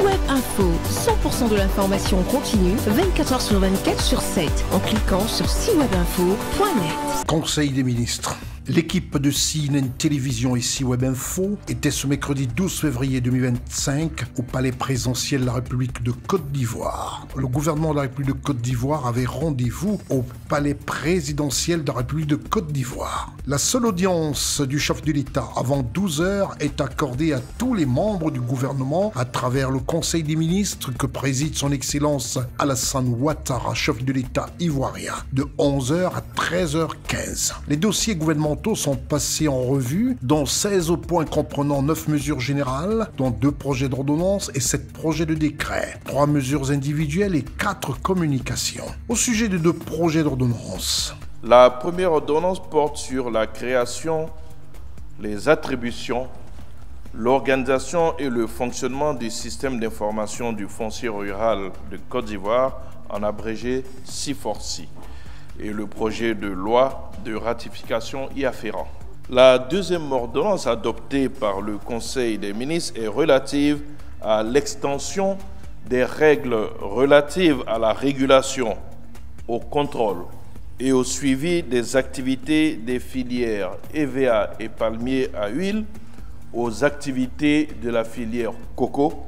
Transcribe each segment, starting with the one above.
SeaWeb Info, 100% de l'information continue, 24 h sur 24 sur 7, en cliquant sur SeaWebInfo.net. Conseil des ministres. L'équipe de CNN Télévision et SeaWeb Info était ce mercredi 12 février 2025 au palais présidentiel de la République de Côte d'Ivoire. Le gouvernement de la République de Côte d'Ivoire avait rendez-vous au palais présidentiel de la République de Côte d'Ivoire. La seule audience du chef de l'État avant 12 heures est accordée à tous les membres du gouvernement à travers le Conseil des ministres que préside son Excellence Alassane Ouattara, chef de l'État ivoirien, de 11 h à 13h15. Les dossiers gouvernementaux sont passés en revue, dont 16 points comprenant 9 mesures générales, dont 2 projets d'ordonnance et 7 projets de décret, 3 mesures individuelles et 4 communications. Au sujet de 2 projets d'ordonnance. La première ordonnance porte sur la création, les attributions, l'organisation et le fonctionnement du système d'information du foncier rural de Côte d'Ivoire, en abrégé CIFORCI, et le projet de loi de ratification y afférent. La deuxième ordonnance adoptée par le Conseil des ministres est relative à l'extension des règles relatives à la régulation, au contrôle et au suivi des activités des filières EVA et palmier à huile aux activités de la filière coco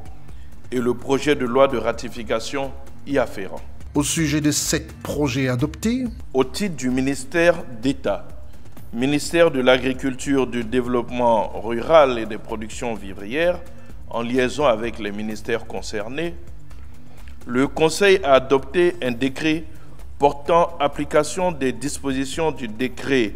et le projet de loi de ratification y afférent. Au sujet de 7 projets adoptés, au titre du ministère d'État, ministère de l'Agriculture, du Développement rural et des productions vivrières, en liaison avec les ministères concernés, le Conseil a adopté un décret portant application des dispositions du décret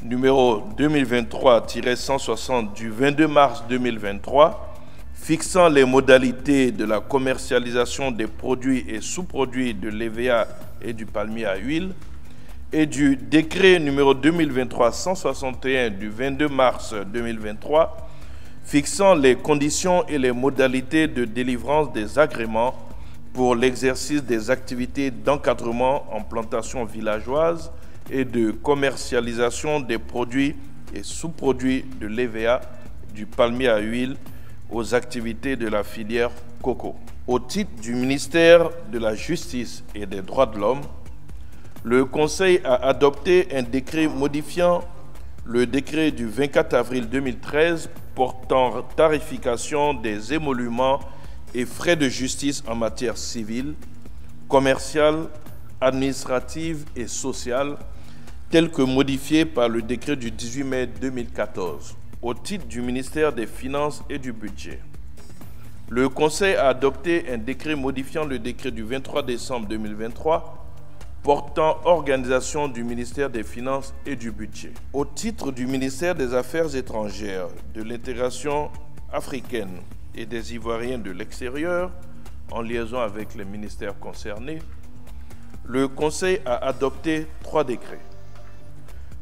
numéro 2023-160 du 22 mars 2023 fixant les modalités de la commercialisation des produits et sous-produits de l'EVA et du palmier à huile, et du décret numéro 2023-161 du 22 mars 2023 fixant les conditions et les modalités de délivrance des agréments pour l'exercice des activités d'encadrement en plantation villageoise et de commercialisation des produits et sous-produits de l'EVA, du palmier à huile, aux activités de la filière coco. Au titre du ministère de la Justice et des Droits de l'Homme, le Conseil a adopté un décret modifiant le décret du 24 avril 2013 portant tarification des émoluments et frais de justice en matière civile, commerciale, administrative et sociale, tel que modifié par le décret du 18 mai 2014. Au titre du ministère des Finances et du Budget, le Conseil a adopté un décret modifiant le décret du 23 décembre 2023 portant organisation du ministère des Finances et du Budget. Au titre du ministère des Affaires étrangères, de l'intégration africaine et des Ivoiriens de l'extérieur, en liaison avec les ministères concernés, le Conseil a adopté 3 décrets.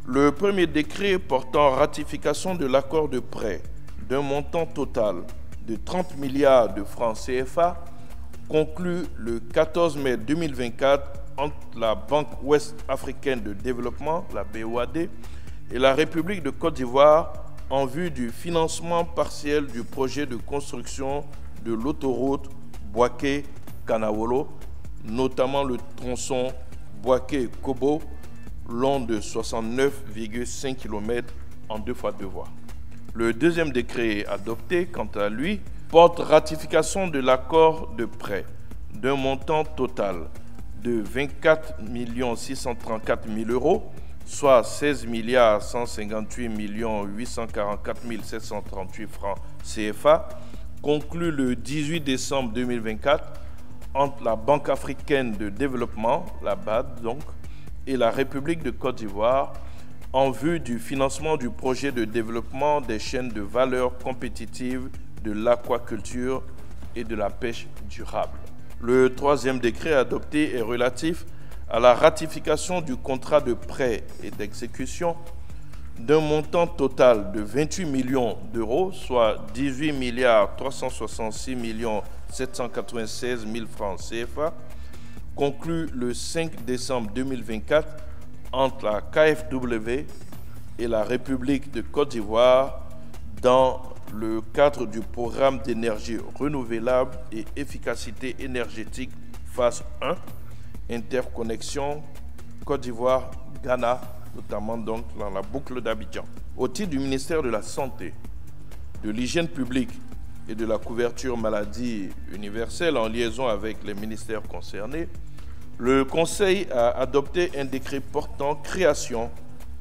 Le premier décret portant ratification de l'accord de prêt d'un montant total de 30 milliards de francs CFA conclu le 14 mai 2024 entre la Banque ouest-africaine de développement, la BOAD, et la République de Côte d'Ivoire en vue du financement partiel du projet de construction de l'autoroute Boaké-Kanawolo, notamment le tronçon Boaké-Kobo, long de 69,5 km en 2 fois 2 voies. Le deuxième décret adopté, quant à lui, porte ratification de l'accord de prêt d'un montant total de 24 634 000 euros, soit 16 158 844 738 francs CFA, conclu le 18 décembre 2024 entre la Banque africaine de développement, la BAD donc, et la République de Côte d'Ivoire en vue du financement du projet de développement des chaînes de valeur compétitive de l'aquaculture et de la pêche durable. Le troisième décret adopté est relatif à la ratification du contrat de prêt et d'exécution d'un montant total de 28 millions d'euros, soit 18 366 796 000 francs CFA, conclu le 5 décembre 2024 entre la KfW et la République de Côte d'Ivoire dans le cadre du programme d'énergie renouvelable et efficacité énergétique phase 1, interconnexion Côte d'Ivoire-Ghana, notamment donc dans la boucle d'Abidjan. Au titre du ministère de la Santé, de l'Hygiène publique et de la couverture maladie universelle en liaison avec les ministères concernés, le Conseil a adopté un décret portant création,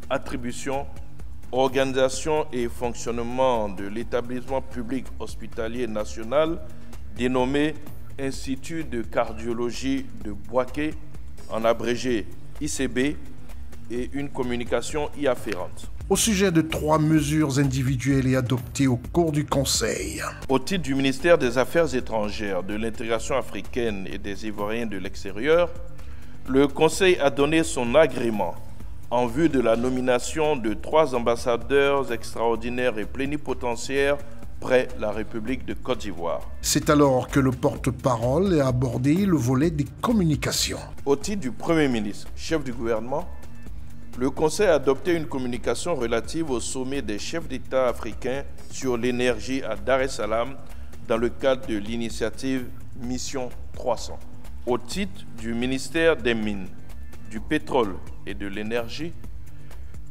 attribution, organisation et fonctionnement de l'établissement public hospitalier national dénommé Institut de cardiologie de Bouaké, en abrégé ICB, et une communication y afférente. Au sujet de 3 mesures individuelles et adoptées au cours du Conseil. Au titre du ministère des Affaires étrangères, de l'intégration africaine et des Ivoiriens de l'extérieur, le Conseil a donné son agrément en vue de la nomination de 3 ambassadeurs extraordinaires et plénipotentiaires près la République de Côte d'Ivoire. C'est alors que le porte-parole a abordé le volet des communications. Au titre du Premier ministre, chef du gouvernement, le Conseil a adopté une communication relative au sommet des chefs d'État africains sur l'énergie à Dar es Salaam dans le cadre de l'initiative Mission 300. Au titre du ministère des Mines, du Pétrole et de l'Énergie,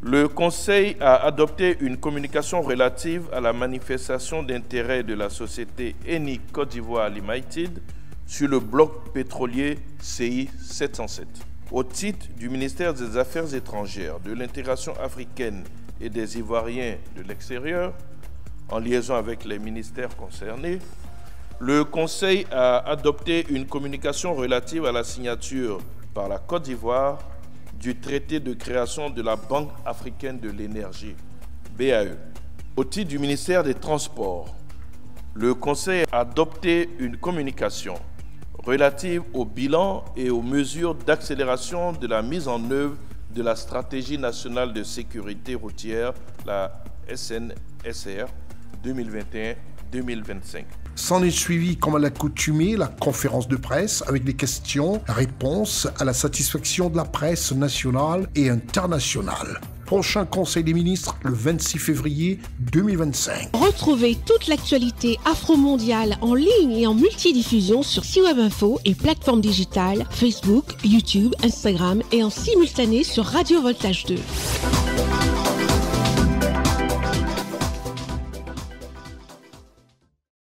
le Conseil a adopté une communication relative à la manifestation d'intérêt de la société Eni Côte d'Ivoire Limited sur le bloc pétrolier CI 707. Au titre du ministère des Affaires étrangères, de l'intégration africaine et des Ivoiriens de l'extérieur, en liaison avec les ministères concernés, le Conseil a adopté une communication relative à la signature par la Côte d'Ivoire du traité de création de la Banque africaine de l'énergie, BAE. Au titre du ministère des Transports, le Conseil a adopté une communication relative au bilan et aux mesures d'accélération de la mise en œuvre de la stratégie nationale de sécurité routière, la SNSR 2021-2025. S'en est suivi, comme à l'accoutumée, la conférence de presse avec des questions-réponses à la satisfaction de la presse nationale et internationale. Prochain Conseil des ministres le 26 février 2025. Retrouvez toute l'actualité afro-mondiale en ligne et en multidiffusion sur C-Web Info et plateformes digitales Facebook, YouTube, Instagram et en simultané sur Radio Voltage 2.